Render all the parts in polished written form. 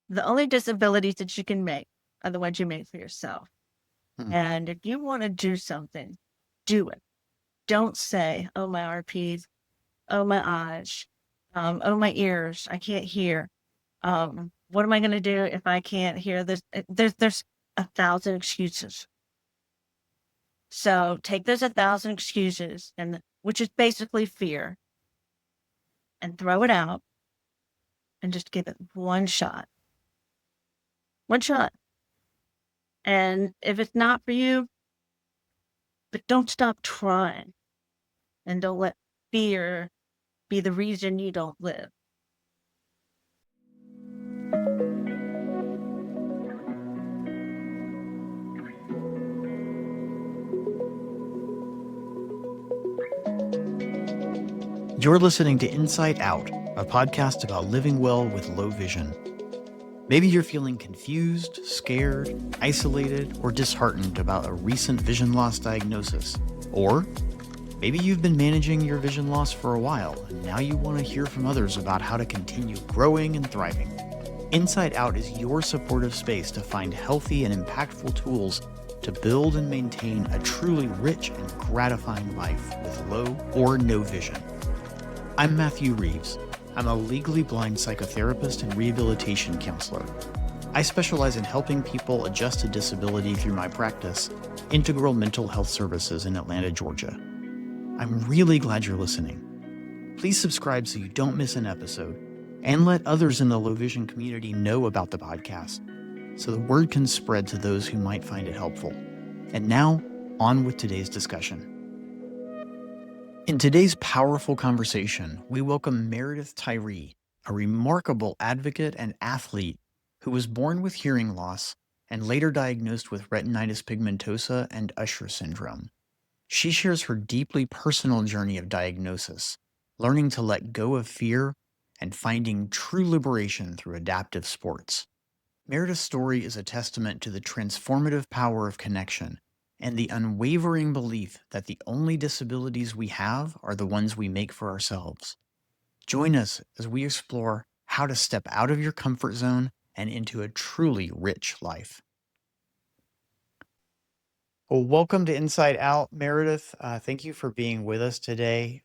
The only disabilities that you can make are the ones you make for yourself. Hmm. And if you want to do something, do it. Don't say, oh, my RPs, oh, my eyes, oh, my ears, I can't hear. What am I going to do if I can't hear this? There's 1,000 excuses. So take those 1,000 excuses, and which is basically fear, and throw it out and just give it one shot. One shot. And if it's not for you, but don't stop trying, and don't let fear be the reason you don't live. You're listening to Inside Out, a podcast about living well with low vision. Maybe you're feeling confused, scared, isolated, or disheartened about a recent vision loss diagnosis. Or maybe you've been managing your vision loss for a while, and now you want to hear from others about how to continue growing and thriving. Inside Out is your supportive space to find healthy and impactful tools to build and maintain a truly rich and gratifying life with low or no vision. I'm Matthew Reeves. I'm a legally blind psychotherapist and rehabilitation counselor. I specialize in helping people adjust to disability through my practice, Integral Mental Health Services in Atlanta, Georgia. I'm really glad you're listening. Please subscribe so you don't miss an episode, and let others in the low vision community know about the podcast so the word can spread to those who might find it helpful. And now, on with today's discussion. In today's powerful conversation, we welcome Meredith Tyree, a remarkable advocate and athlete who was born with hearing loss and later diagnosed with retinitis pigmentosa and Usher Syndrome. She shares her deeply personal journey of diagnosis, learning to let go of fear and finding true liberation through adaptive sports. Meredith's story is a testament to the transformative power of connection and the unwavering belief that the only disabilities we have are the ones we make for ourselves. Join us as we explore how to step out of your comfort zone and into a truly rich life. Well, welcome to Inside Out, Meredith. Thank you for being with us today.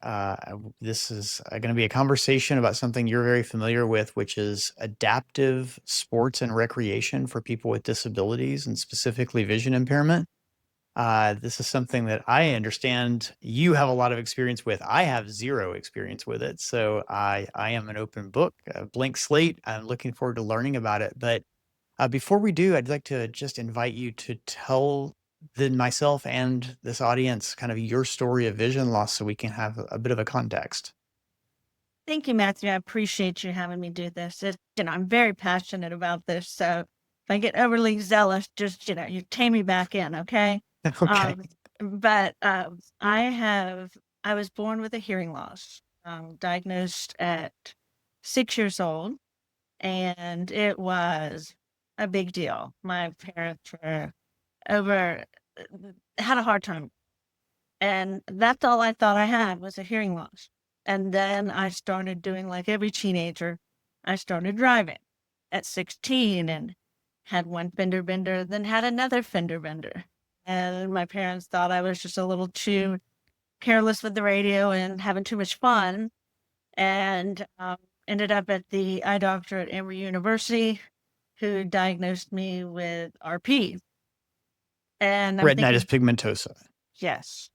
This is going to be a conversation about something you're very familiar with, which is adaptive sports and recreation for people with disabilities and specifically vision impairment. This is something that I understand you have a lot of experience with. I have zero experience with it. So I am an open book, a blank slate. I'm looking forward to learning about it. But before we do, I'd like to just invite you to tell myself and this audience kind of your story of vision loss so we can have a bit of a context. Thank you, Matthew. I appreciate you having me do this. I'm very passionate about this. So if I get overly zealous, just, you tame me back in, okay? Okay. But I was born with a hearing loss, diagnosed at 6 years old, and it was a big deal. My parents were had a hard time. And that's all I thought I had was a hearing loss. And then I started doing like every teenager. I started driving at 16 and had one fender bender, then had another fender bender. And my parents thought I was just a little too careless with the radio and having too much fun. And ended up at the eye doctor at Emory University, who diagnosed me with RP. And I'm Retinitis thinking, pigmentosa. yes.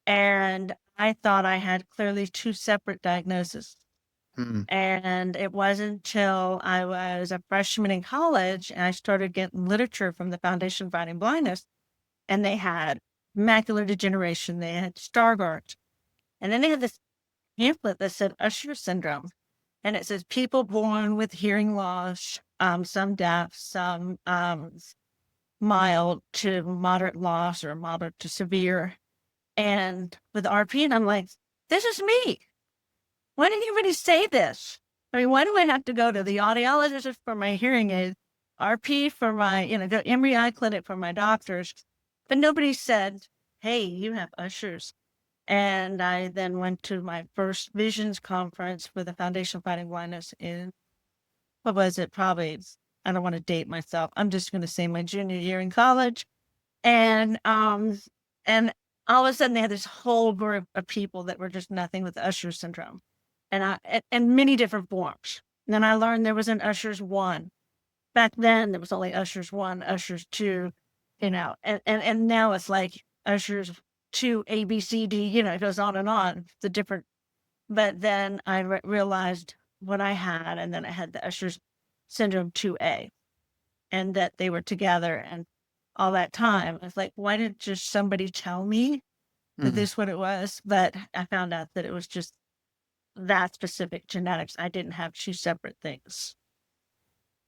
And I thought I had clearly two separate diagnoses. Mm. And it wasn't until I was a freshman in college and I started getting literature from the Foundation Fighting Blindness, and they had macular degeneration, they had Stargardt, and then they had this pamphlet that said Usher Syndrome. And it says people born with hearing loss, some deaf, some mild to moderate loss or moderate to severe. And with RP, and I'm like, this is me. Why didn't anybody say this? I mean, why do I have to go to the audiologist for my hearing aid, RP for my, the Emory Eye Clinic for my doctors? But nobody said, hey, you have Ushers. And I then went to my first visions conference with the Foundation Fighting Blindness in, what was it, probably I don't want to date myself. I'm just going to say my junior year in college. And all of a sudden they had this whole group of people that were just nothing with Usher syndrome, and many different forms. And then I learned there was an Usher's 1. Back then there was only Usher's 1, Usher's 2, and now it's like Usher's 2, A, B, C, D, it goes on, the different. But then I realized what I had, and then I had the Usher's syndrome 2A, and that they were together. And all that time, I was like, why didn't just somebody tell me that this what it was? But I found out that it was just that specific genetics. I didn't have 2 separate things.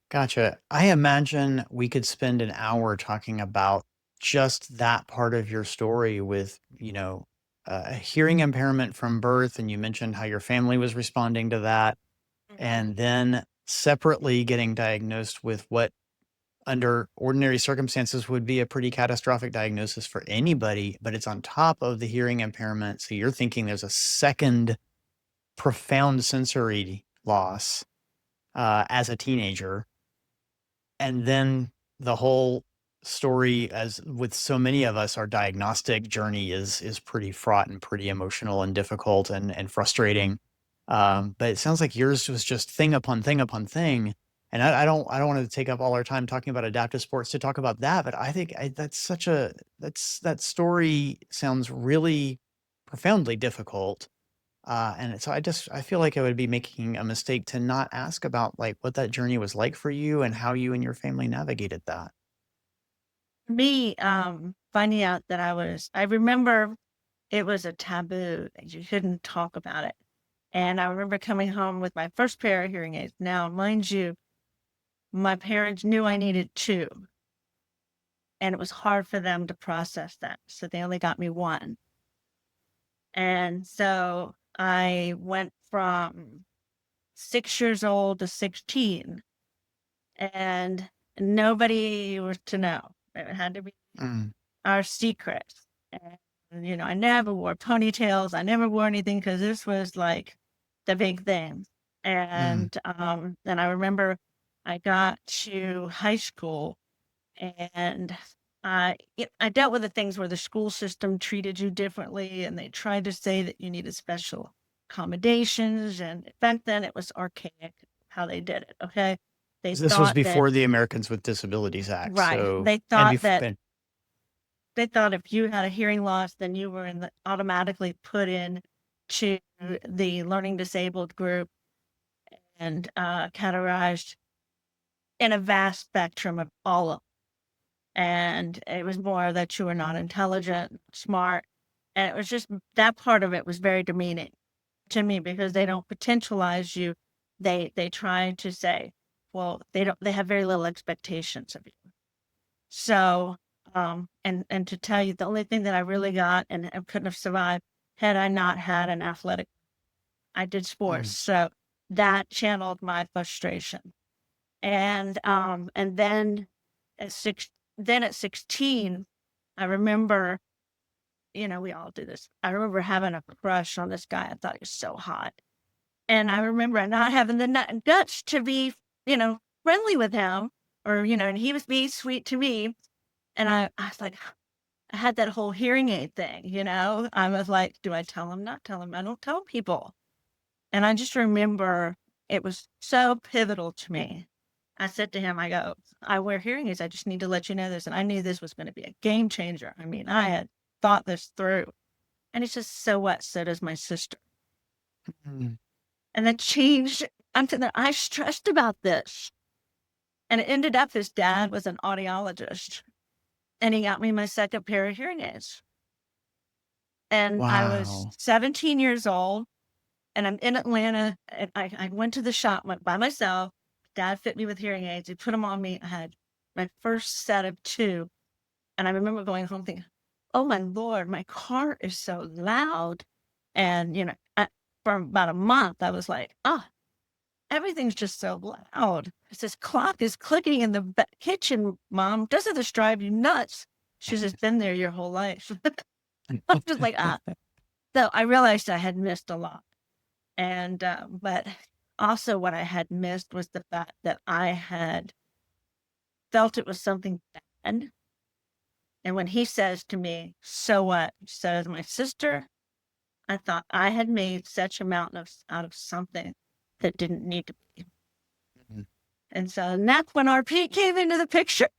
Gotcha. I imagine we could spend an hour talking about just that part of your story with, a hearing impairment from birth. And you mentioned how your family was responding to that. And then separately getting diagnosed with what under ordinary circumstances would be a pretty catastrophic diagnosis for anybody, but it's on top of the hearing impairment. So you're thinking there's a second profound sensory loss as a teenager. And then the whole story, as with so many of us, our diagnostic journey is pretty fraught and pretty emotional and difficult and frustrating. But it sounds like yours was just thing upon thing upon thing. And I don't want to take up all our time talking about adaptive sports to talk about that, but I think that story sounds really profoundly difficult. And so I feel like I would be making a mistake to not ask about like what that journey was like for you and how you and your family navigated that. Me, finding out that I remember it was a taboo, that you couldn't talk about it. And I remember coming home with my first pair of hearing aids. Now, mind you, my parents knew I needed 2, and it was hard for them to process that. So they only got me 1. And so I went from 6 years old to 16, and nobody was to know. It had to be our secret. And, I never wore ponytails. I never wore anything because this was like the big thing. And then I remember I got to high school, and I dealt with the things where the school system treated you differently, and they tried to say that you needed special accommodations. And back then it was archaic how they did it. Okay. They This was thought that, before the Americans with Disabilities Act. right. So, They and thought before, that they thought if you had a hearing loss, then you were automatically put in to the learning disabled group and categorized in a vast spectrum of all of them. And it was more that you were not intelligent, smart. And it was just that part of it was very demeaning to me, because they don't potentialize you. They try to say, well, they have very little expectations of you. So, and to tell you, the only thing that I really got and I couldn't have survived had I not had an athletic, I did sports. So that channeled my frustration. And then at 16, I remember, we all do this. I remember having a crush on this guy. I thought he was so hot. And I remember not having the guts to be, friendly with him, or, and he was being sweet to me. And I was like, I had that whole hearing aid thing, I was like, do I tell him, not tell him? I don't tell people. And I just remember it was so pivotal to me. I said to him, I go, I wear hearing aids. I just need to let you know this. And I knew this was going to be a game changer. I mean, I had thought this through. And he says, so what? So does my sister. And that changed. I stressed about this. And it ended up his dad was an audiologist. And he got me my second pair of hearing aids. And I was 17 years old, and I'm in Atlanta. And I went to the shop by myself. Dad fit me with hearing aids. He put them on me. I had my first set of 2. And I remember going home thinking, oh my Lord, my car is so loud. And, for about a month, I was like, everything's just so loud. It's this clock is clicking in the kitchen, Mom. Doesn't this drive you nuts? She's just been there your whole life. I'm just like, So I realized I had missed a lot. And, but also what I had missed was the fact that I had felt it was something bad. And when he says to me, "So what?" He says, "My sister, I thought I had made such a mountain out of something that didn't need to be." Mhm. And so that's when RP came into the picture.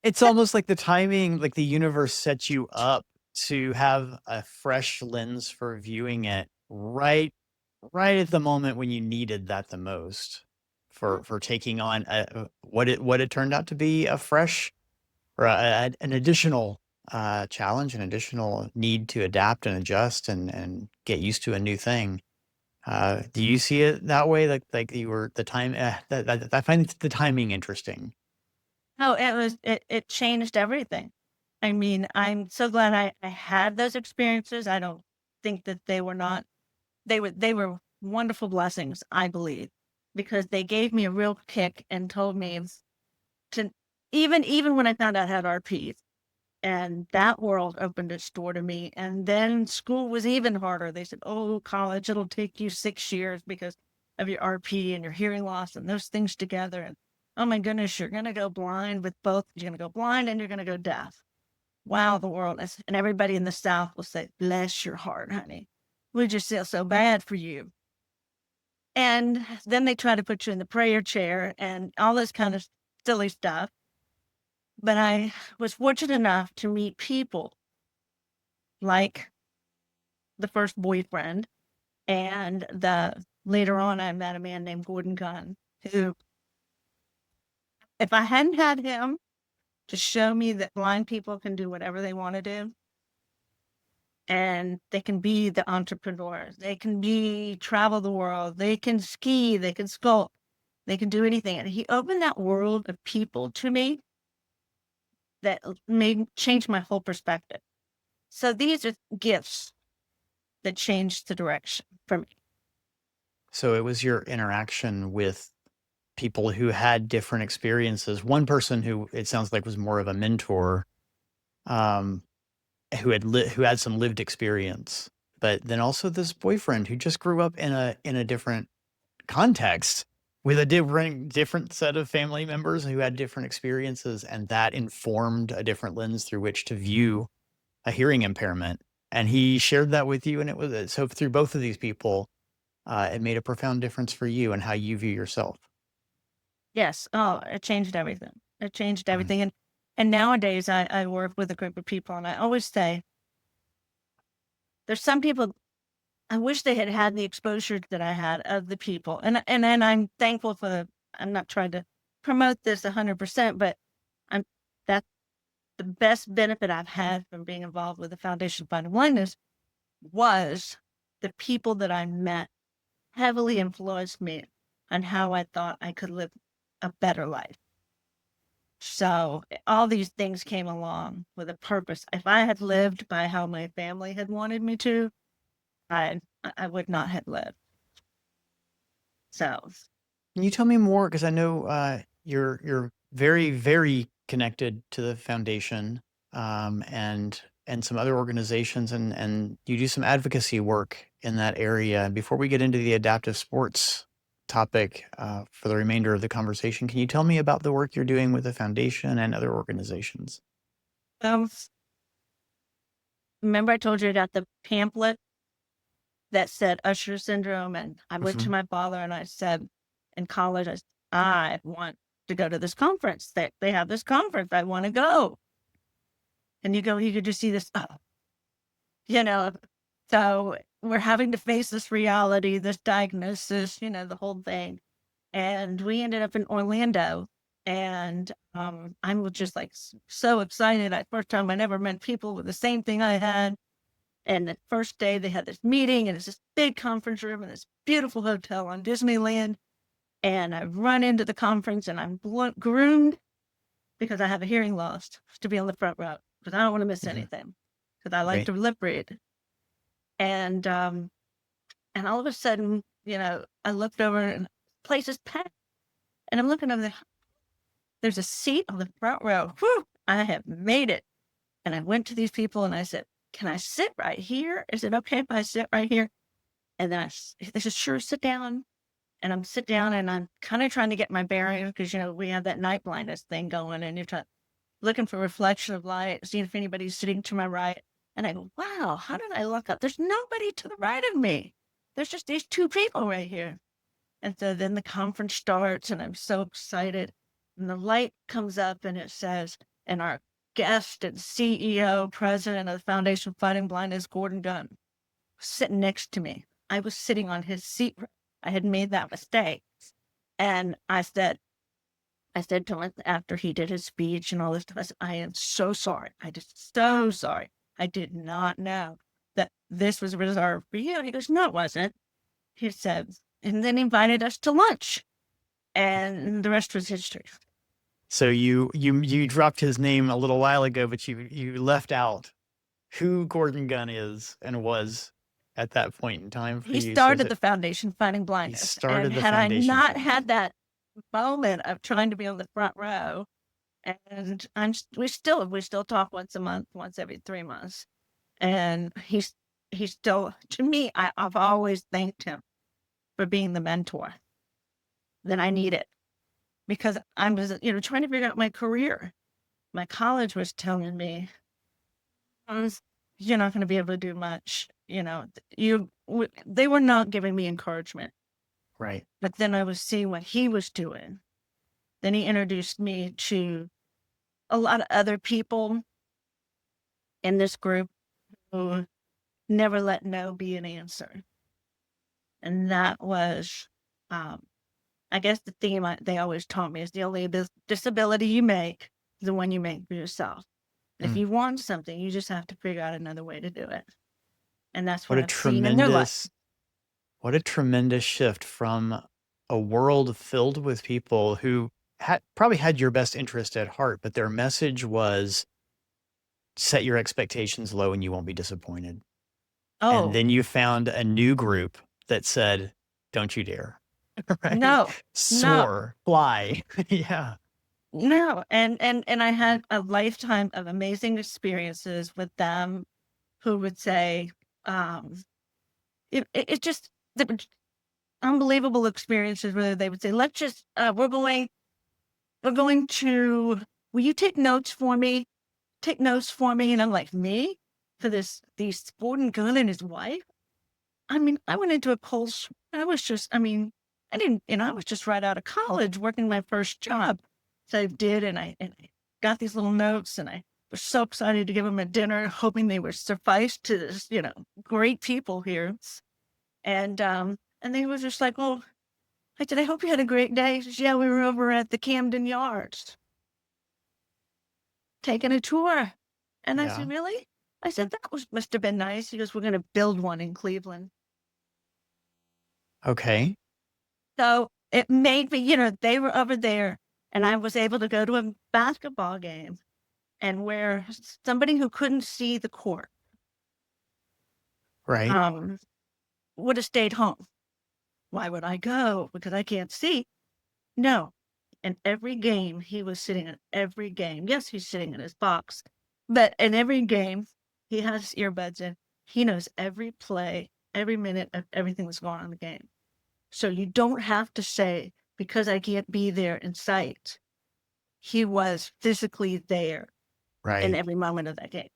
It's almost like the timing, like the universe sets you up to have a fresh lens for viewing it right at the moment when you needed that the most for taking on what it turned out to be a fresh or an additional challenge, an additional need to adapt and adjust and get used to a new thing. Do you see it that way? Like you were the time I find the timing interesting. Oh, it changed everything. I mean, I'm so glad I had those experiences. I don't think that they were wonderful blessings, I believe, because they gave me a real kick and told me to even when I found out I had RP, and that world opened its door to me. And then school was even harder. They said, "Oh, college, it'll take you 6 years because of your RP and your hearing loss and those things together. And oh my goodness, you're going to go blind with both. You're going to go blind and you're going to go deaf." Wow, the world is, and everybody in the South will say, "Bless your heart, honey. We just feel so bad for you." And then they try to put you in the prayer chair and all this kind of silly stuff. But I was fortunate enough to meet people like the first boyfriend, and later on I met a man named Gordon Gunn, who, if I hadn't had him to show me that blind people can do whatever they want to do, and they can be the entrepreneurs, they can travel the world, they can ski, they can sculpt, they can do anything. And he opened that world of people to me that made change my whole perspective. So these are gifts that changed the direction for me. So it was your interaction with people who had different experiences. One person who it sounds like was more of a mentor, um, who had some lived experience, but then also this boyfriend who just grew up in a different context with a different set of family members who had different experiences, and that informed a different lens through which to view a hearing impairment. And he shared that with you, and it was so through both of these people, it made a profound difference for you and how you view yourself. Yes. Oh, it changed everything. It changed Mhm. everything. And nowadays I work with a group of people, and I always say there's some people I wish they had had the exposure that I had of the people. And then I'm thankful for I'm not trying to promote this 100%, but I'm that's the best benefit I've had from being involved with the Foundation Fighting Blindness was the people that I met heavily influenced me on how I thought I could live a better life. So all these things came along with a purpose. If I had lived by how my family had wanted me to, I would not have lived. So Can you tell me more? Because I know you're very, very connected to the foundation, and some other organizations, and you do some advocacy work in that area. Before we get into the adaptive sports topic for the remainder of the conversation, can you tell me about the work you're doing with the foundation and other organizations? um, remember I told you I got the pamphlet that said Usher Syndrome, and I went to Mhm. my father and I said in college, I want to go to this conference. They have this conference. I want to go. And you could just see this, you know, so we're having to face this reality, this diagnosis, the whole thing. And we ended up in Orlando. And I was just like so excited. First time I never met people with the same thing I had. And the first day they had this meeting, and it's this big conference room in this beautiful hotel on Disneyland. And I run into the conference and I'm groomed because I have a hearing loss to be on the front row because I don't want to miss Mhm. anything because I like Right. to lip read. And all of a sudden, I looked over and the place is packed. And I'm looking over there. There's a seat on the front row. Whew, I have made it. And I went to these people and I said, "Can I sit right here? Is it okay if I sit right here?" And then they said, "Sure, sit down." And I'm sit down and I'm kind of trying to get my bearings because, we have that night blindness thing going, and you're looking for reflection of light, seeing if anybody's sitting to my right. And I go, wow, how did I look up? There's nobody to the right of me. There's just these two people right here. And so then the conference starts and I'm so excited. And the light comes up and it says, and our guest and CEO, president of the Foundation Fighting Blindness, Gordon Gunn, was sitting next to me. I was sitting on his seat. I had made that mistake. And I said to him after he did his speech and all this stuff, I said, I am so sorry. I just so sorry. I did not know that this was reserved for you. And he goes, no, it wasn't. He said, and then he invited us to lunch. And the rest was history. So you dropped his name a little while ago, but you left out who Gordon Gunn is and was at that point in time for you. He started the Foundation Fighting Blindness. He started the had foundation. I not had that moment of trying to be on the front row, and we still talk once a month, once every 3 months, and he's still, to me, I've always thanked him for being the mentor that I needed, because I was trying to figure out my career. My college was telling me, you're not going to be able to do much. They were not giving me encouragement. Right. But then I was seeing what he was doing. Then he introduced me to a lot of other people in this group who never let no be an answer. And that was, I guess, the theme they always taught me is the only disability you make is the one you make for yourself. And if you want something, you just have to figure out another way to do it. And that's what I've seen in their life. What a tremendous shift from a world filled with people who probably had your best interest at heart, but their message was set your expectations low and you won't be disappointed. Oh. And then you found a new group that said, don't you dare. Right? No. Soar, fly. Yeah. No. And I had a lifetime of amazing experiences with them who would say, it's just the unbelievable experiences where they would say, let's just, we're going to, will you take notes for me? Take notes for me. And I'm like, me? For these Gordon Gunn and his wife? I mean, I went into a cold, I was just right out of college working my first job. So I did, and I got these little notes, and I was so excited to give them a dinner, hoping they would suffice to this, great people here. And they were just like, oh, I said, I hope you had a great day. He says, yeah, we were over at the Camden Yards taking a tour. And I said, really? I said, that must have been nice. He goes, we're going to build one in Cleveland. Okay. So it made me, they were over there, and I was able to go to a basketball game and where somebody who couldn't see the court would have stayed home. Why would I go? Because I can't see. No. In every game, he was sitting in every game. Yes, he's sitting in his box, but in every game, he has earbuds in. He knows every play, every minute of everything that's going on in the game. So you don't have to say, because I can't be there in sight. He was physically there in every moment of that game.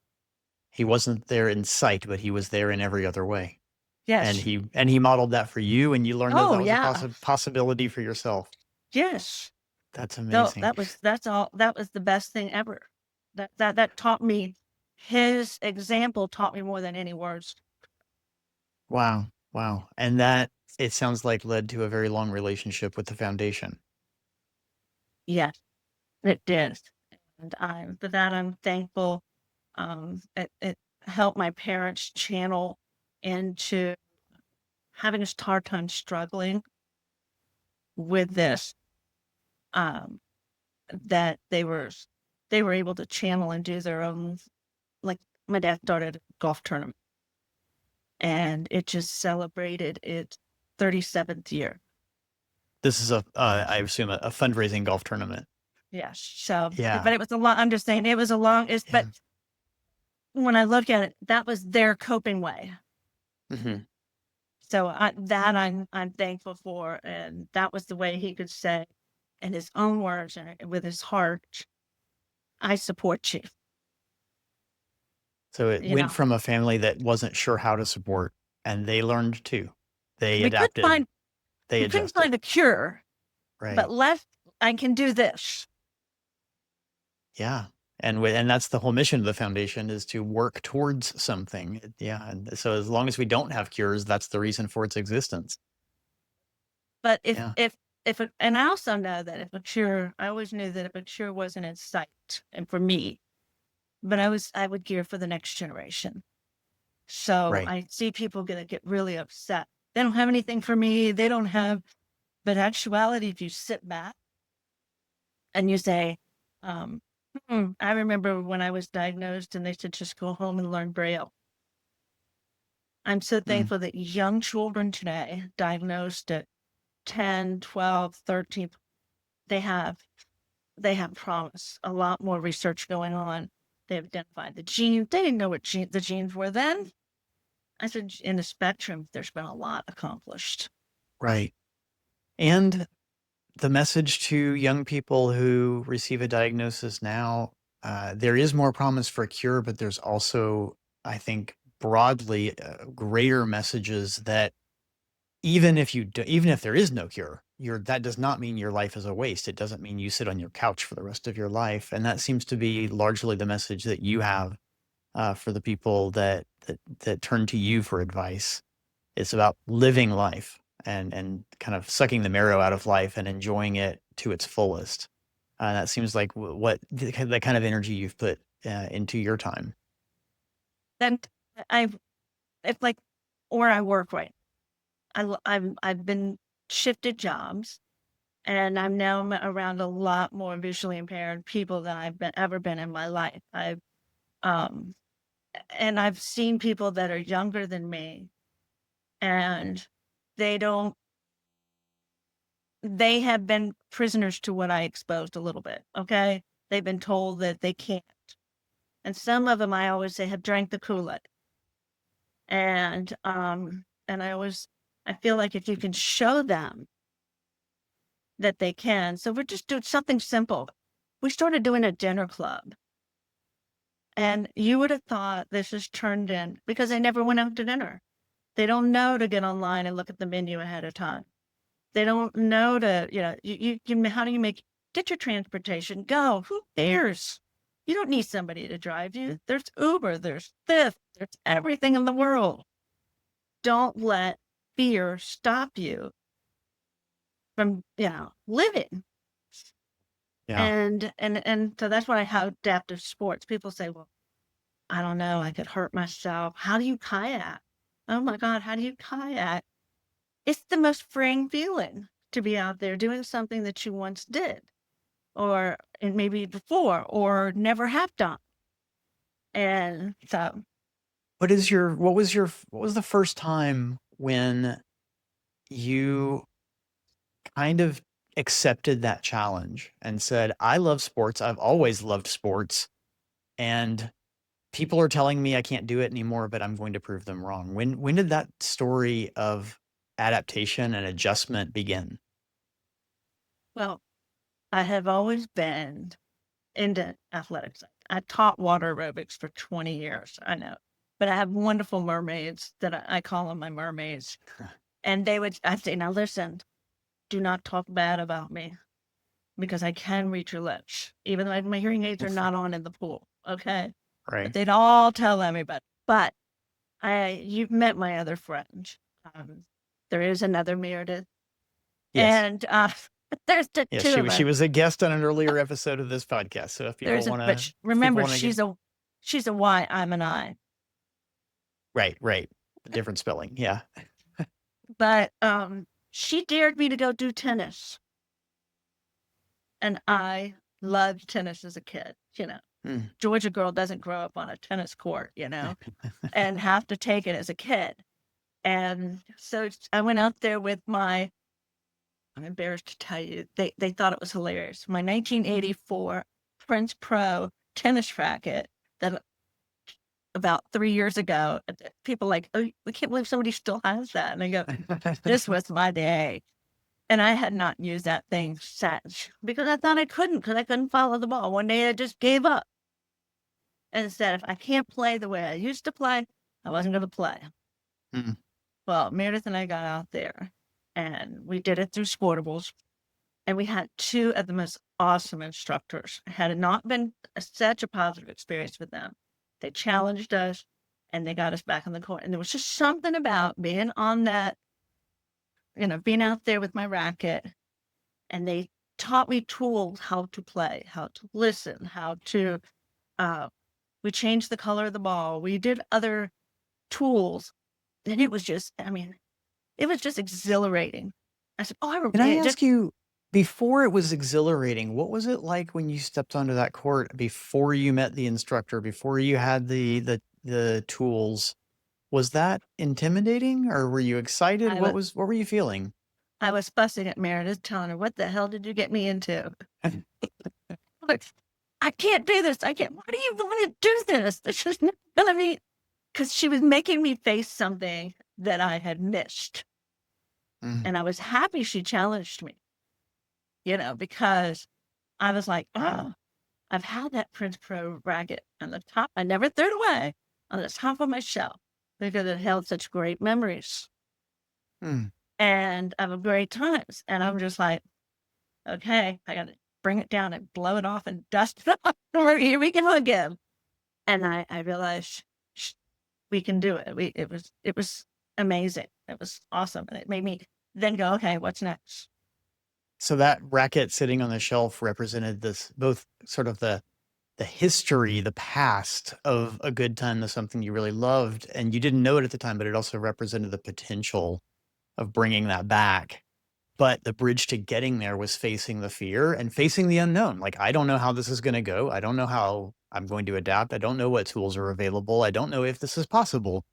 He wasn't there in sight, but he was there in every other way. Yes. And he modeled that for you, and you learned that was a possibility for yourself. Yes. That's amazing. No, that was the best thing ever. That taught me, his example taught me more than any words. Wow. And that, it sounds like, led to a very long relationship with the foundation. Yes, it did. And for that, I'm thankful. It helped my parents channel into having a hard time struggling with this, that they were able to channel and do their own, like my dad started a golf tournament, and it just celebrated its 37th year. This is I assume a fundraising golf tournament. Yes. So, but it was a lot, I'm just saying it was a long, but when I look at it, that was their coping way. Mm-hmm. So I'm thankful for, and that was the way he could say, in his own words and with his heart, I support you. So it You went know, from a family that wasn't sure how to support, and they learned too. They we couldn't adapted, find they we couldn't adjusted. find a cure, but Right. I can do this. Yeah. And that's the whole mission of the foundation, is to work towards something. Yeah. And so as long as we don't have cures, that's the reason for its existence. But Yeah. and I also know that if a cure, I always knew that if a cure wasn't in sight, and for me, but I would gear for the next generation. So Right. I see people gonna get really upset. They don't have anything for me. They don't have, but actuality, if you sit back and you say, um, I remember when I was diagnosed and they said, just go home and learn Braille. I'm so Mm. thankful that young children today, diagnosed at 10, 12, 13, they have promise, a lot more research going on. They've identified the genes. They didn't know what the genes were then. I said, in the spectrum, there's been a lot accomplished. Right. And the message to young people who receive a diagnosis now, there is more promise for a cure, but there's also, I think, broadly greater messages that even if there is no cure, that does not mean your life is a waste. It doesn't mean you sit on your couch for the rest of your life. And that seems to be largely the message that you have for the people that turn to you for advice. It's about living life and kind of sucking the marrow out of life and enjoying it to its fullest. That seems like what the kind of energy you've put into your time. Then it's like where I work right. I've been shifted jobs, and I'm now around a lot more visually impaired people than I've ever been in my life. Um, and I've seen people that are younger than me, and they don't, they have been prisoners to what I exposed a little bit. Okay. They've been told that they can't. And some of them, I always say, have drank the Kool-Aid. And I feel like if you can show them that they can. So we're just doing something simple. We started doing a dinner club. And you would have thought this has turned in because they never went out to dinner. They don't know to get online and look at the menu ahead of time. They don't know to, how do you get your transportation? Go. Who cares? You don't need somebody to drive you. There's Uber, there's Lyft, there's everything in the world. Don't let fear stop you from, living. Yeah. And so that's why I have adaptive sports. People say, well, I don't know, I could hurt myself. How do you kayak? Oh my God, how do you kayak? It's the most freeing feeling to be out there doing something that you once did, and maybe before, or never have done. And so, What was the first time when you kind of accepted that challenge and said, I love sports. I've always loved sports. And people are telling me I can't do it anymore, but I'm going to prove them wrong. When did that story of adaptation and adjustment begin? well, I have always been into athletics. I taught water aerobics for 20 years. I know, but I have wonderful mermaids that I call them my mermaids. And I'd say, now listen, do not talk bad about me because I can reach your lips, even though my hearing aids are not on in the pool. Okay. But Right. they'd all tell everybody. But you've met my other friend. There is another Meredith. Yes. And there's the Yes. two of She us. was a guest on an earlier episode of this podcast. So if people want to, Remember, she's a Y, I'm an I. right. Different spelling. Yeah. But she dared me to go do tennis. And I loved tennis as a kid, Mm. Georgia girl doesn't grow up on a tennis court, and have to take it as a kid. And so I went out there with I'm embarrassed to tell you, they thought it was hilarious. My 1984 Prince Pro tennis racket that about 3 years ago. People like, oh, we can't believe somebody still has that. And I go, this was my day. And I had not used that thing since because I thought I couldn't because I couldn't follow the ball. One day I just gave up and said, if I can't play the way I used to play, I wasn't going to play. Mm. Well, Meredith and I got out there and we did it through Sportables. And we had two of the most awesome instructors. Had it not been such a positive experience with them, they challenged us and they got us back on the court. And there was just something about being on that, being out there with my racket. And they taught me tools, how to play, how to listen, how to, we changed the color of the ball. We did other tools. And it was just, it was just exhilarating. I said, Can I ask you, before it was exhilarating, what was it like when you stepped onto that court, before you met the instructor, before you had the tools? Was that intimidating, or were you excited? What were you feeling? I was fussing at Meredith, telling her, what the hell did you get me into? Look, I can't do this. Why do you want to do this? This is not gonna be, because she was making me face something that I had missed. And I was happy she challenged me, because I was like, oh, I've had that Prince Pro racket on the top. I never threw it away, on the top of my shelf because it held such great memories and of great times. And I'm just like, okay, I got to bring it down and blow it off and dust it off. Here we go again. And I realized we can do it. It was amazing. It was awesome. And it made me then go, okay, what's next? So that racket sitting on the shelf represented this, both sort of the history, the past of a good time to something you really loved, and you didn't know it at the time, but it also represented the potential of bringing that back. But the bridge to getting there was facing the fear and facing the unknown. Like, I don't know how this is going to go. I don't know how I'm going to adapt. I don't know what tools are available. I don't know if this is possible,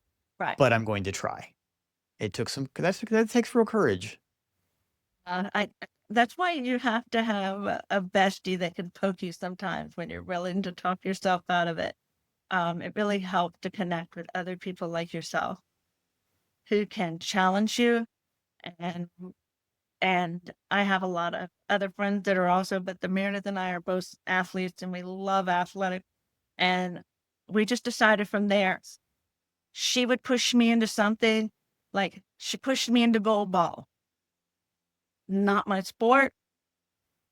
Right. But I'm going to try. It took that takes real courage. That's why you have to have a bestie that can poke you sometimes when you're willing to talk yourself out of it. It really helped to connect with other people like yourself who can challenge you. And I have a lot of other friends that are also, but the Meredith and I are both athletes and we love athletics. And we just decided from there, she would push me into something, like she pushed me into Goalball. Not my sport,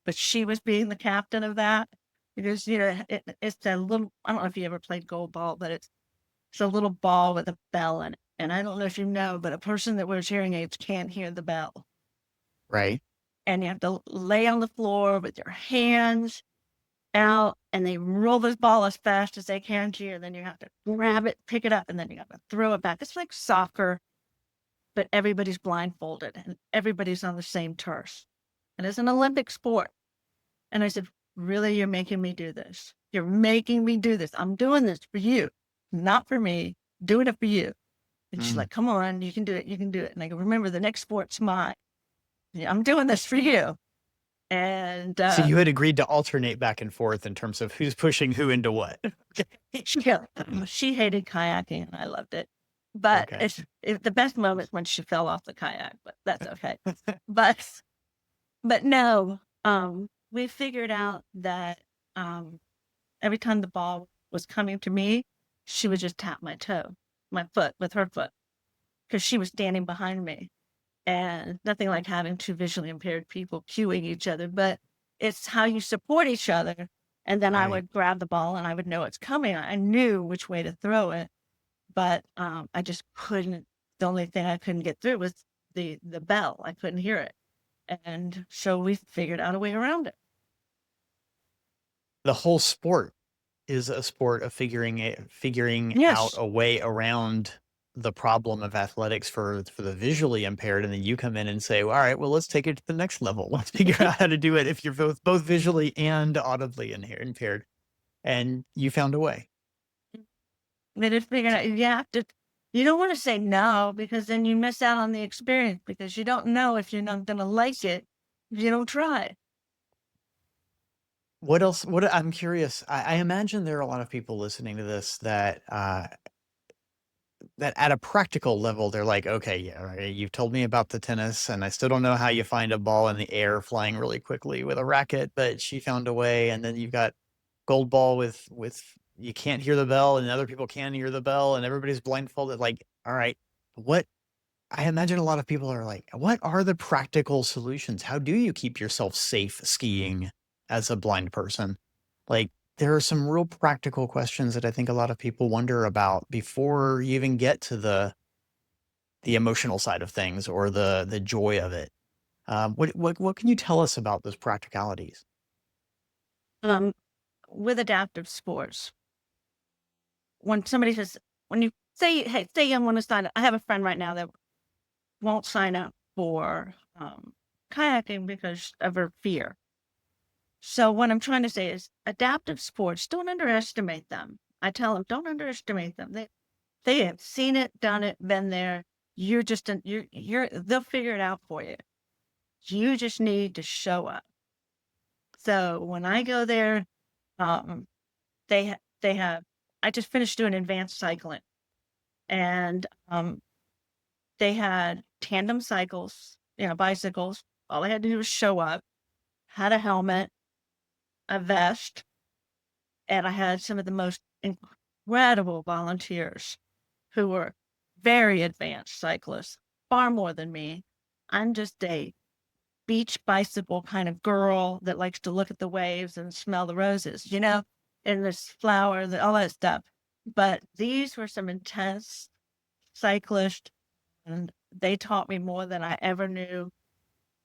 but she was being the captain of that because, it's a little, I don't know if you ever played Goalball, but it's a little ball with a bell in it. And I don't know if you know, but a person that wears hearing aids can't hear the bell. Right. And you have to lay on the floor with your hands out and they roll this ball as fast as they can to you. And then you have to grab it, pick it up, and then you have to throw it back. It's like soccer, but everybody's blindfolded and everybody's on the same turf. And it's an Olympic sport. And I said, really, you're making me do this. You're making me do this. I'm doing this for you, not for me. Doing it for you. And she's like, come on, you can do it. You can do it. And I go, remember, the next sport's mine. Yeah, I'm doing this for you. And so you had agreed to alternate back and forth in terms of who's pushing who into what. She hated kayaking and I loved it. But Okay. it's the best moment when she fell off the kayak, but that's okay. but no, we figured out that every time the ball was coming to me, she would just tap my foot with her foot, because she was standing behind me. And nothing like having two visually impaired people cueing each other, but it's how you support each other. And then I would grab the ball and I would know it's coming. I knew which way to throw it, but I just couldn't. The only thing I couldn't get through was the bell. I couldn't hear it. And so we figured out a way around it. The whole sport is a sport of figuring out a way around the problem of athletics for the visually impaired. And then you come in and say, well, all right, well, let's take it to the next level. Let's figure out how to do it if you're both visually and audibly impaired. And you found a way. They just figured out you don't want to say no, because then you miss out on the experience, because you don't know if you're not going to like it if you don't try. What else? What I'm curious. I imagine there are a lot of people listening to this that that at a practical level, they're like, okay, yeah, right, you've told me about the tennis, and I still don't know how you find a ball in the air flying really quickly with a racket, but she found a way. And then you've got Goalball with you can't hear the bell, and other people can hear the bell, and everybody's blindfolded. Like, all right, what? I imagine a lot of people are like, what are the practical solutions? How do you keep yourself safe skiing as a blind person? Like, there are some real practical questions that I think a lot of people wonder about before you even get to the emotional side of things or the joy of it. What can you tell us about those practicalities? Um, with adaptive sports, when somebody says, when you say, hey, say I want to sign up, I have a friend right now that won't sign up for kayaking because of her fear. So what I'm trying to say is adaptive sports, don't underestimate them. I tell them, don't underestimate them. They have seen it, done it, been there. You're just they'll figure it out for you. You just need to show up. So when I go there, um, they have. I just finished doing advanced cycling, and they had tandem cycles, bicycles. All I had to do was show up, had a helmet, a vest, and I had some of the most incredible volunteers who were very advanced cyclists, far more than me. I'm just a beach bicycle kind of girl that likes to look at the waves and smell the roses, and this flower, all that stuff. But these were some intense cyclists, and they taught me more than I ever knew.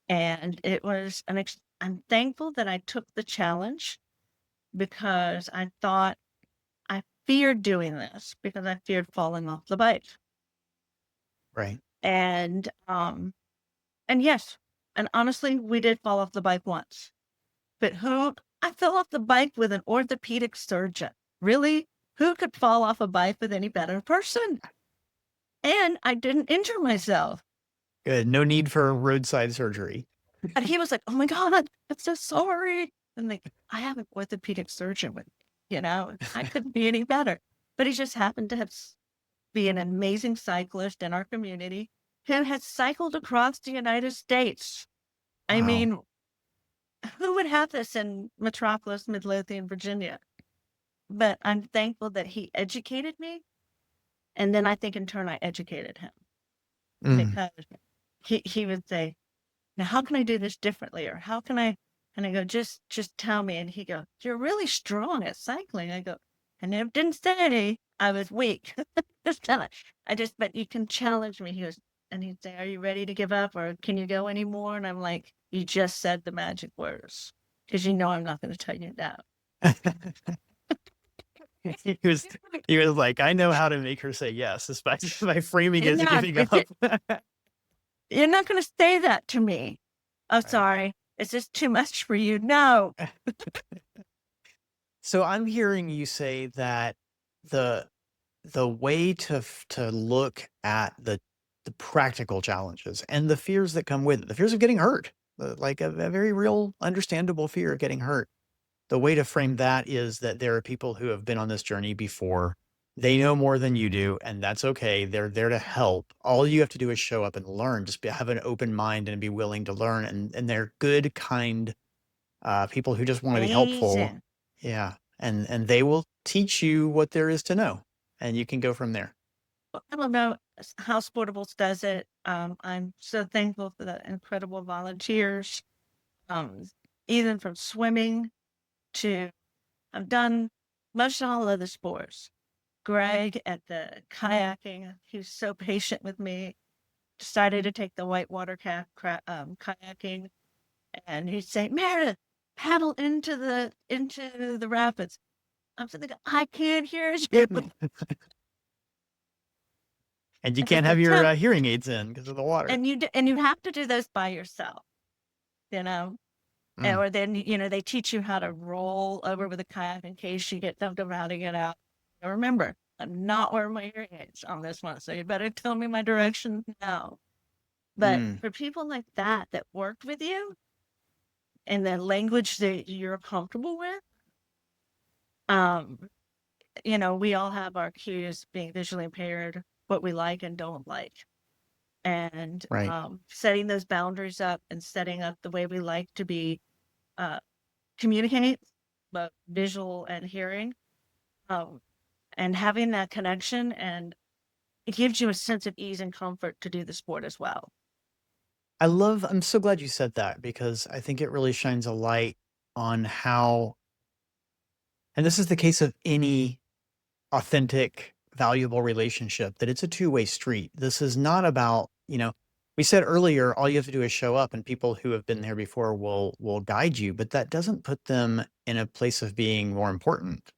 And it was I'm thankful that I took the challenge because I feared doing this because I feared falling off the bike. Right. And yes, and honestly, we did fall off the bike once. But I fell off the bike with an orthopedic surgeon. Really? Who could fall off a bike with any better person? And I didn't injure myself. Good. No need for roadside surgery. And he was like, oh my God, I'm so sorry. And like, I have an orthopedic surgeon with me, I couldn't be any better. But he just happened to be an amazing cyclist in our community who has cycled across the United States. I Wow. mean, who would have this in Metropolis, Midlothian, Virginia? But I'm thankful that he educated me. And then I think in turn I educated him Mm. because he would say, now how can I do this differently? Or how can I, and I go, just tell me. And he go, you're really strong at cycling. I go, and it didn't say I was weak. Just tell it. But you can challenge me. He goes, and he'd say, are you ready to give up or can you go anymore? And I'm like, you just said the magic words because I'm not going to tell you that. he was he was like, I know how to make her say yes, especially by framing it as giving up. You're not going to say that to me. Oh, Right. sorry. Is this too much for you? No. So I'm hearing you say that the way to look at the practical challenges and the fears that come with it, the fears of getting hurt, like a very real, understandable fear of getting hurt. The way to frame that is that there are people who have been on this journey before. They know more than you do, and that's okay. They're there to help. All you have to do is show up and learn. Just have an open mind and be willing to learn. And they're good, kind people who just want to be helpful. Amazing. Yeah, and they will teach you what there is to know, and you can go from there. I don't know how Sportables does it. I'm so thankful for the incredible volunteers, um, even from swimming to I've done most all of the sports. Greg at the kayaking, he was so patient with me. Decided to take the whitewater kayaking, and he'd say, "Meredith, paddle into the rapids." I'm thinking, I can't hear you. And you I just can't go, have your hearing aids in because of the water. and you have to do those by yourself, you know. Mm. Or then they teach you how to roll over with a kayak in case you get dumped over how to get out. Now remember, I'm not wearing my hearing aids on this one, so you better tell me my directions now. But Mm. for people like that worked with you, in the language that you're comfortable with. Um, we all have our cues being visually impaired, what we like and don't like. And Right. setting those boundaries up and setting up the way we like to be uh, communicate, but visual and hearing, um, and having that connection, and it gives you a sense of ease and comfort to do the sport as well. I'm so glad you said that because I think it really shines a light on how, and this is the case of any authentic, valuable relationship, that it's a two-way street. This is not about, we said earlier, all you have to do is show up and people who have been there before will guide you, but that doesn't put them in a place of being more important.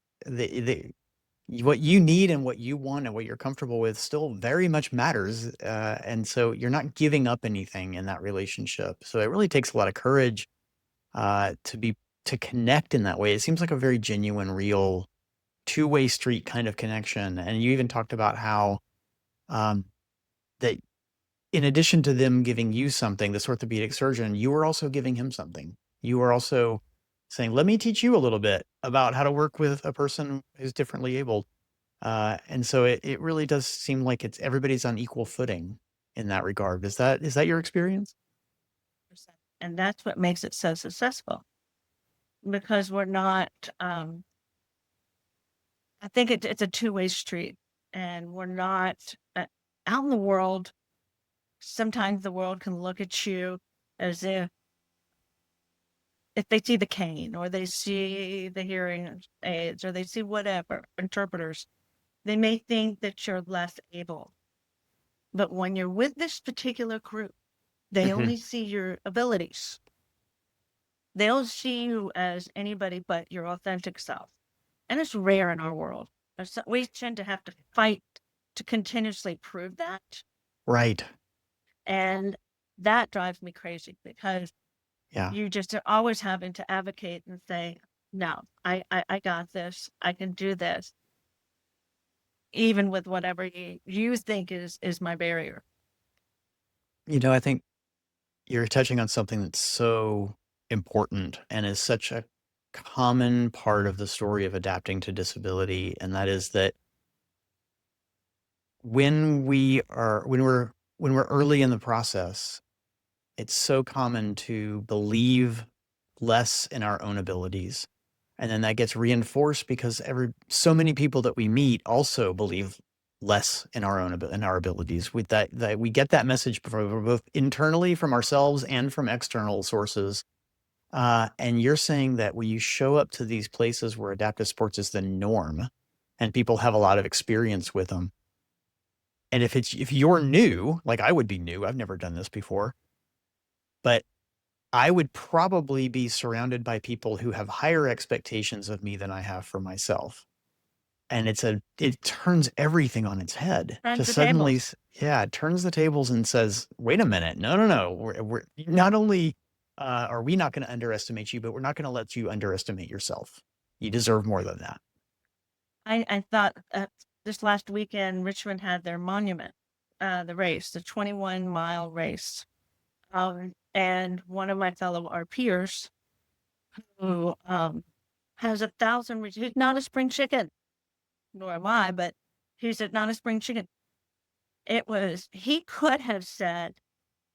What you need and what you want and what you're comfortable with still very much matters. And so you're not giving up anything in that relationship. So it really takes a lot of courage to connect in that way. It seems like a very genuine, real two-way street kind of connection. And you even talked about how that in addition to them giving you something, this orthopedic surgeon, you were also giving him something. You were also saying, let me teach you a little bit about how to work with a person who's differently abled. And so it really does seem like everybody's on equal footing in that regard. Is that your experience? And that's what makes it so successful, because we're not, I think it's a two-way street, and we're not out in the world. Sometimes the world can look at you as if they see the cane or they see the hearing aids or they see whatever, interpreters, they may think that you're less able. But when you're with this particular group, they Mhm. only see your abilities. They don't see you as anybody but your authentic self. And it's rare in our world. We tend to have to fight to continuously prove that. Right. And that drives me crazy, because Yeah. you just are always having to advocate and say, no, I got this. I can do this, even with whatever you think is my barrier. I think you're touching on something that's so important and is such a common part of the story of adapting to disability. And that is that when we're early in the process, it's so common to believe less in our own abilities. And then that gets reinforced because so many people that we meet also believe less in our abilities. With that we get that message both internally from ourselves and from external sources. And you're saying that when you show up to these places where adaptive sports is the norm and people have a lot of experience with them, and if you're new, like I would be new, I've never done this before, but I would probably be surrounded by people who have higher expectations of me than I have for myself. And it turns everything on its head to Turns the suddenly, tables. yeah, it turns the tables and says, wait a minute, no. We're not only are we not going to underestimate you, but we're not going to let you underestimate yourself. You deserve more than that. I thought this last weekend, Richmond had their monument, the race, the 21-mile race. And one of my fellow, our peers, who has 1,000, he's not a spring chicken, nor am I, but he's not a spring chicken. He could have said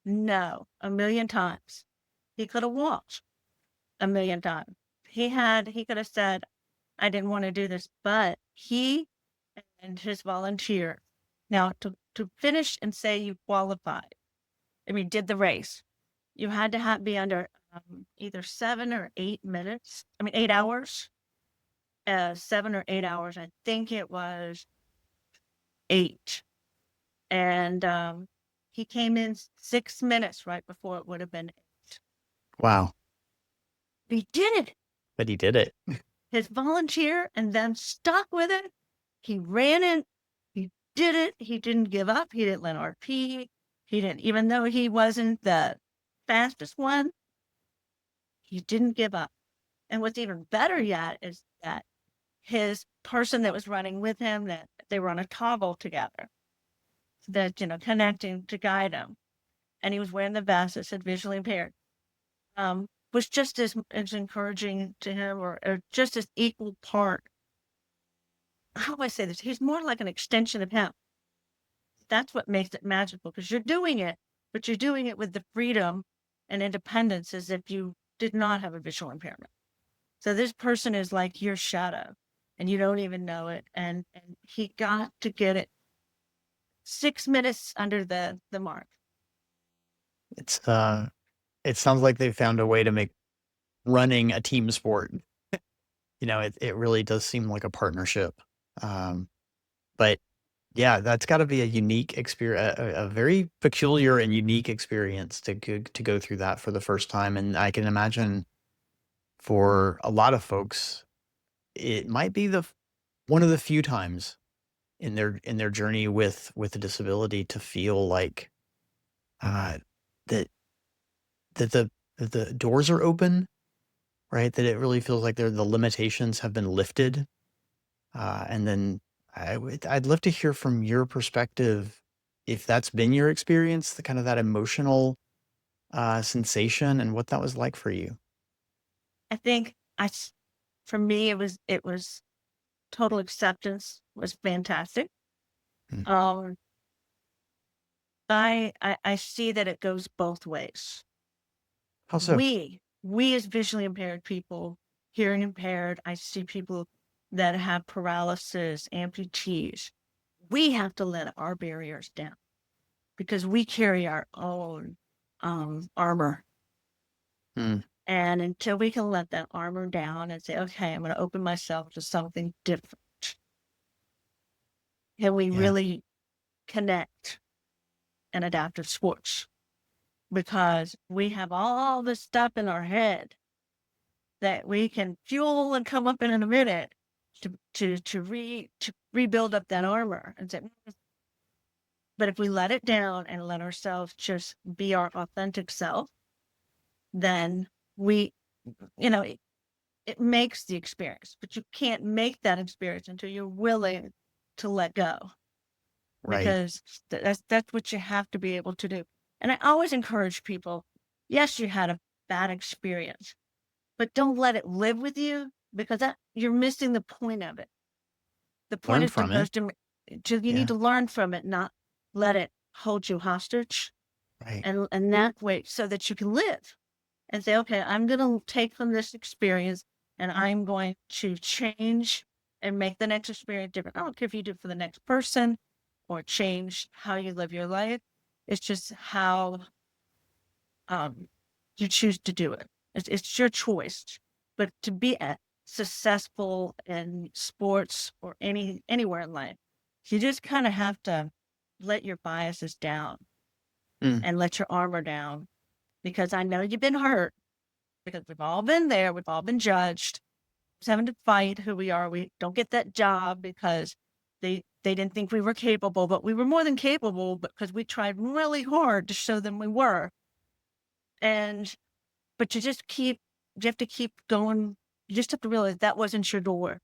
no a million times. He could have walked a million times. He could have said, I didn't want to do this, but he and his volunteer. Now, to finish and say you qualified, did the race, you had to be under either 7 or 8 minutes. 8 hours. 7 or 8 hours. I think it was 8. And he came in 6 minutes right before it would have been 8. Wow. He did it. But he did it. His volunteer and then stuck with it. He ran it. He did it. He didn't give up. He didn't let RP. He didn't, even though he wasn't the fastest one, he didn't give up. And what's even better yet is that his person that was running with him, that they were on a toggle together, that, connecting to guide him. And he was wearing the vest that said visually impaired. was just as encouraging to him, or just as equal part. How do I say this? He's more like an extension of him. That's what makes it magical, because you're doing it, but you're doing it with the freedom and independence as if you did not have a visual impairment. So this person is like your shadow, and you don't even know it. And he got to get it 6 minutes under the mark. It's it sounds like they found a way to make running a team sport. It really does seem like a partnership. But yeah, that's got to be a unique experience, a very peculiar and unique experience to go through that for the first time. And I can imagine for a lot of folks, it might be one of the few times in their journey with a disability to feel like that the doors are open, right? That it really feels like the limitations have been lifted. And then I'd love to hear from your perspective if that's been your experience, the kind of that emotional sensation and what that was like for you. I think for me, it was total acceptance was fantastic. Mm. I see that it goes both ways. How so? We as visually impaired people, hearing impaired, I see people that have paralysis, amputees. We have to let our barriers down because we carry our own armor. Mm. And until we can let that armor down and say, okay, I'm going to open myself to something different, can we Yeah. really connect an adaptive sports? Because we have all this stuff in our head that we can fuel and come up in a minute to rebuild up that armor and say, but if we let it down and let ourselves just be our authentic self, then it makes the experience, but you can't make that experience until you're willing to let go. Right. Because that's what you have to be able to do. And I always encourage people, yes, you had a bad experience, but don't let it live with you, because you're missing the point of it. The point Learn is from it. you need to learn from it, not let it hold you hostage. Right. And that way, so that you can live and say, okay, I'm going to take from this experience and I'm going to change and make the next experience different. I don't care if you do it for the next person or change how you live your life. It's just how you choose to do it. It's your choice. But to be successful in sports or anywhere in life, you just kind of have to let your biases down and let your armor down. Because I know you've been hurt, because we've all been there. We've all been judged. We're having to fight who we are. We don't get that job because they didn't think we were capable, but we were more than capable because we tried really hard to show them we were. But you have to keep going. You just have to realize that wasn't your door.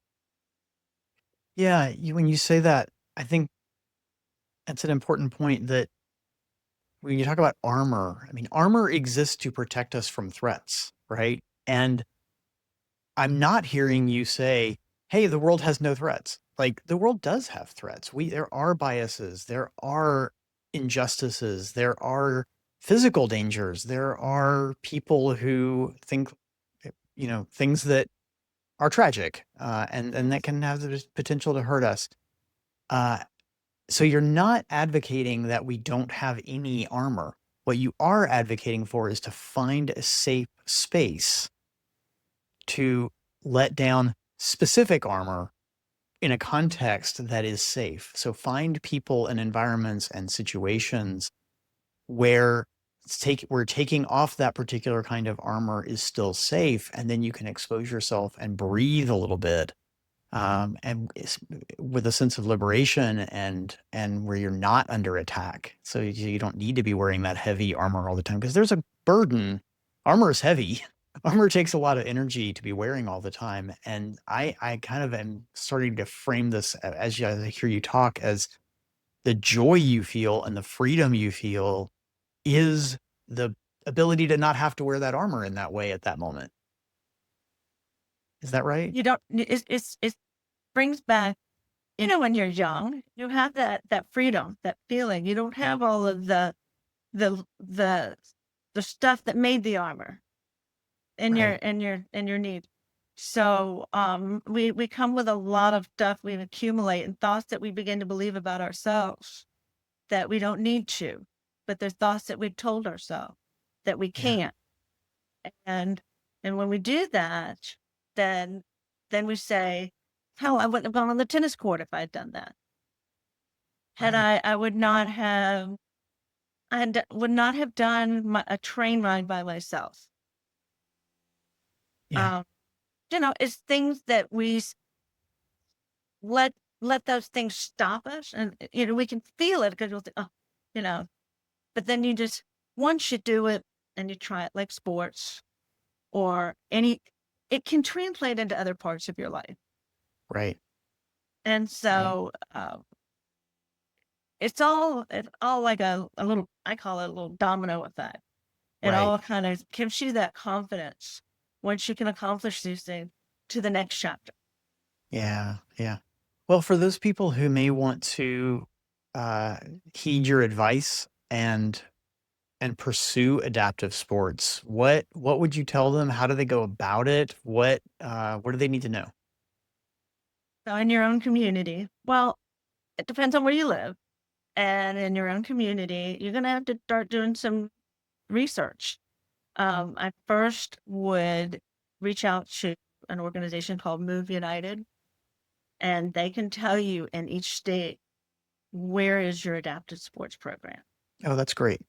Yeah. When you say that, I think that's an important point, that when you talk about armor, I mean, armor exists to protect us from threats, right? And I'm not hearing you say, hey, the world has no threats. Like, the world does have threats. There are biases, there are injustices, there are physical dangers, there are people who think, things that are tragic, and that can have the potential to hurt us. So you're not advocating that we don't have any armor. What you are advocating for is to find a safe space to let down specific armor in a context that is safe. So find people and environments and situations where we're taking off that particular kind of armor is still safe, and then you can expose yourself and breathe a little bit, and with a sense of liberation, and where you're not under attack. So you don't need to be wearing that heavy armor all the time, because there's a burden. Armor is heavy. Armor takes a lot of energy to be wearing all the time. And I kind of am starting to frame this, as I hear you talk, as the joy you feel and the freedom you feel is the ability to not have to wear that armor in that way at that moment. Is that right? You don't, it brings back, when you're young, you have that freedom, that feeling. You don't have all of the, the, the stuff that made the armor in Right. your need. So we come with a lot of stuff we accumulate and thoughts that we begin to believe about ourselves that we don't need to, but they're thoughts that we've told ourselves that we Yeah. can't. And when we do that, then we say, hell, I wouldn't have gone on the tennis court if I had done that. Had Right. I would not have would not have done a train ride by myself. Yeah. It's things that we let those things stop us, and we can feel it because you'll think, oh, but then once you do it and you try it, like sports or it can translate into other parts of your life. Right. And Right. so it's all like a little, I call it a little domino effect. It Right. all kind of gives you that confidence once you can accomplish these things to the next chapter. Yeah. Yeah. Well, for those people who may want to uh, heed your advice and pursue adaptive sports, what would you tell them? How do they go about it? What do they need to know? So in your own community, well, it depends on where you live. And in your own community, you're going to have to start doing some research. I first would reach out to an organization called Move United, and they can tell you in each state where is your adaptive sports program. Oh, that's great.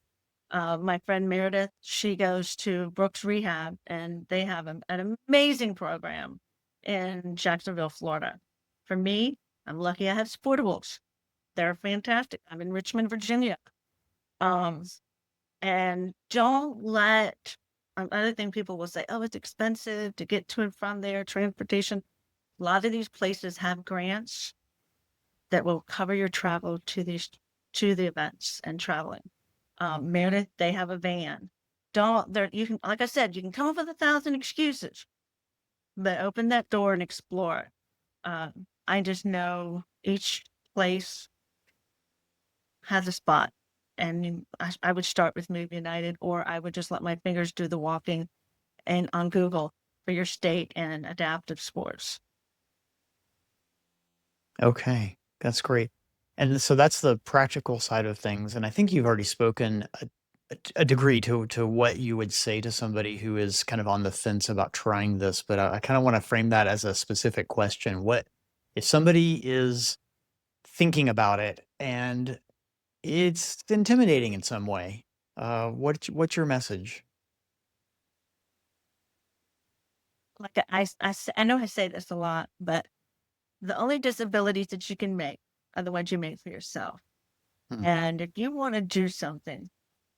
My friend Meredith, she goes to Brooks Rehab, and they have an amazing program in Jacksonville, Florida. For me, I'm lucky I have Sportables. They're fantastic. I'm in Richmond, Virginia. Um, and don't let other thing people will say, oh, it's expensive to get to and from there, transportation. A lot of these places have grants that will cover your travel to the events and traveling. Meredith, they have a van. Don't there you can, like I said, you can come up with 1,000 excuses, but open that door and explore. I just know each place has a spot, and I would start with Move United, or I would just let my fingers do the walking and on Google for your state and adaptive sports. Okay, that's great. And so that's the practical side of things. And I think you've already spoken a degree to what you would say to somebody who is kind of on the fence about trying this. But I kind of want to frame that as a specific question. What if somebody is thinking about it and it's intimidating in some way? What's your message? Like I know I say this a lot, but the only disabilities that you can make are the ones you make for yourself. Hmm. And if you want to do something,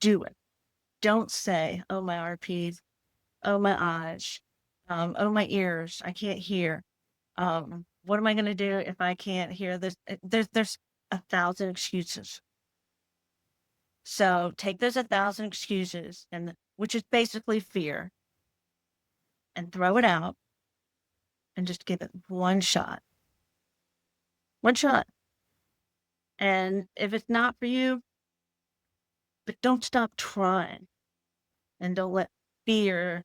do it. Don't say, oh, my RPs, oh, my eyes, oh, my ears, I can't hear. What am I going to do if I can't hear this? There's 1,000 excuses. So take those 1,000 excuses, which is basically fear, and throw it out and just give it one shot. One shot. And if it's not for you, but don't stop trying, and don't let fear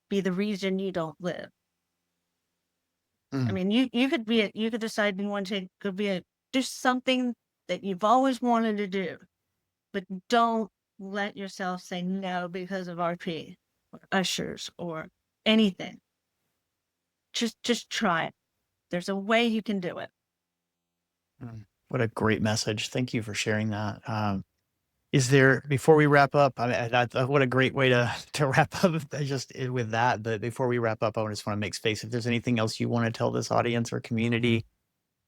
be the reason you don't live. I Mm. mean, you could decide you want to do something that you've always wanted to do, but don't let yourself say no because of RP or ushers or anything. Just try it. There's a way you can do it. What a great message. Thank you for sharing that. Is there, before we wrap up, I mean, what a great way to wrap up just with that. But before we wrap up, I just want to make space. If there's anything else you want to tell this audience or community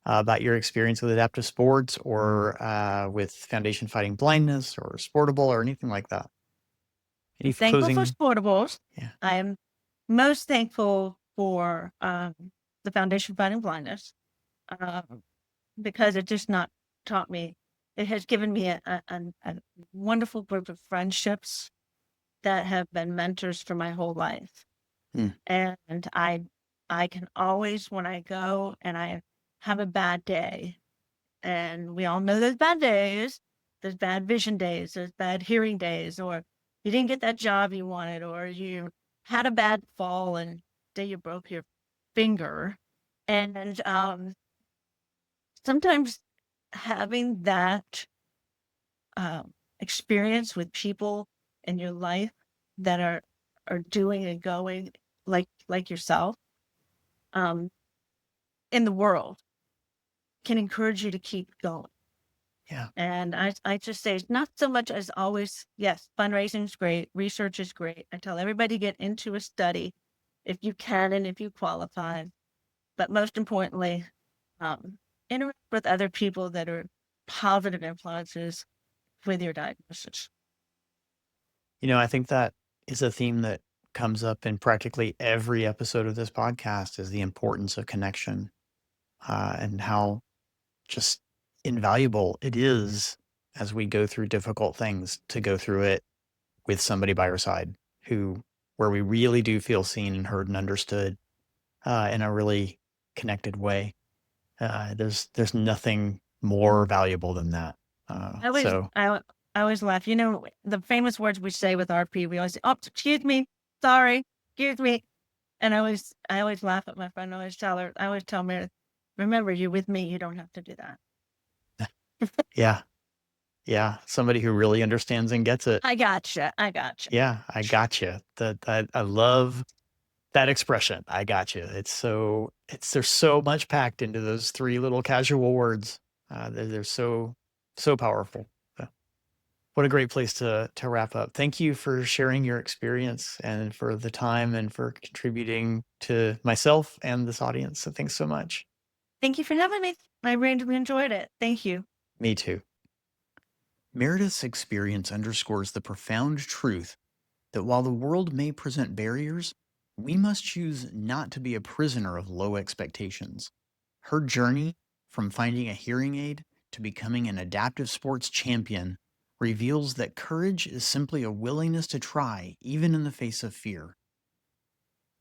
about your experience with adaptive sports or with Foundation Fighting Blindness or Sportable or anything like that. Any Thankful for closing? Sportables. Yeah. I am most thankful for the Foundation Fighting Blindness because it just not taught me. It has given me a wonderful group of friendships that have been mentors for my whole life. Mm. And I can always, when I go and I have a bad day, and we all know there's bad days, there's bad vision days, there's bad hearing days, or you didn't get that job you wanted, or you had a bad fall and say you broke your finger. And sometimes having that experience with people in your life that are doing and going like yourself in the world can encourage you to keep going. Yeah. And I just say it's not so much as always, yes, fundraising is great, research is great. I tell everybody get into a study if you can and if you qualify. But most importantly, interact with other people that are positive influences with your diagnosis. I think that is a theme that comes up in practically every episode of this podcast, is the importance of connection, and how just invaluable it is as we go through difficult things to go through it with somebody by our side where we really do feel seen and heard and understood in a really connected way. There's nothing more valuable than that. I always laugh. The famous words we say with RP, we always say, "Oh, excuse me, sorry, excuse me," and I always laugh at my friend. I always tell Meredith, "Remember, you're with me. You don't have to do that." Yeah. Yeah. Somebody who really understands and gets it. I gotcha. Yeah, I gotcha. I love that expression. I gotcha. There's so much packed into those three little casual words. They're so powerful. So, what a great place to wrap up. Thank you for sharing your experience and for the time and for contributing to myself and this audience. So thanks so much. Thank you for having me. I really enjoyed it. Thank you. Me too. Meredith's experience underscores the profound truth that while the world may present barriers, we must choose not to be a prisoner of low expectations. Her journey from finding a hearing aid to becoming an adaptive sports champion reveals that courage is simply a willingness to try even in the face of fear.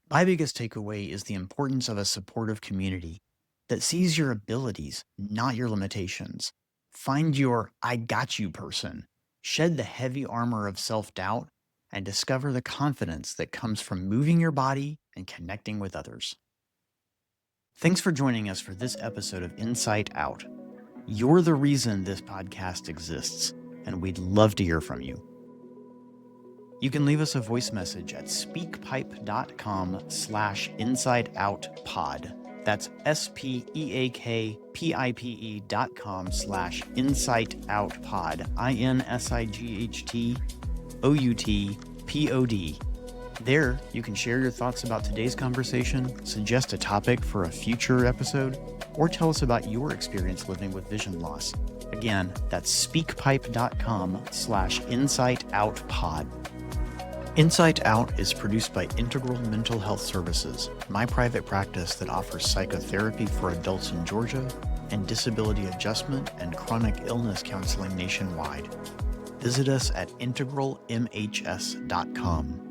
My biggest takeaway is the importance of a supportive community that sees your abilities, not your limitations. Find your I got you person, shed the heavy armor of self-doubt, and discover the confidence that comes from moving your body and connecting with others. Thanks for joining us for this episode of Insight Out. You're the reason this podcast exists, and we'd love to hear from you. You can leave us a voice message at speakpipe.com/insideoutpod. That's speakpipe.com/insightoutpod. INSIGHTOUTPOD. There, you can share your thoughts about today's conversation, suggest a topic for a future episode, or tell us about your experience living with vision loss. Again, that's speakpipe.com/insightoutpod. Insight Out is produced by Integral Mental Health Services, my private practice that offers psychotherapy for adults in Georgia and disability adjustment and chronic illness counseling nationwide. Visit us at integralmhs.com.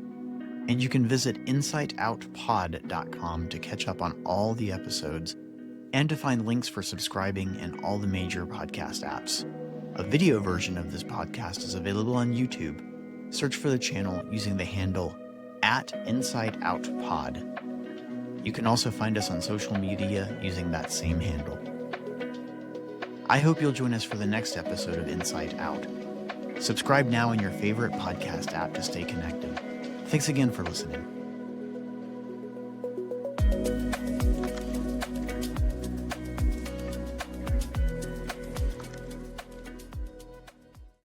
And you can visit insightoutpod.com to catch up on all the episodes and to find links for subscribing in all the major podcast apps. A video version of this podcast is available on YouTube. Search for the channel using the handle @InsightOutPod. You can also find us on social media using that same handle. I hope you'll join us for the next episode of Insight Out. Subscribe now in your favorite podcast app to stay connected. Thanks again for listening.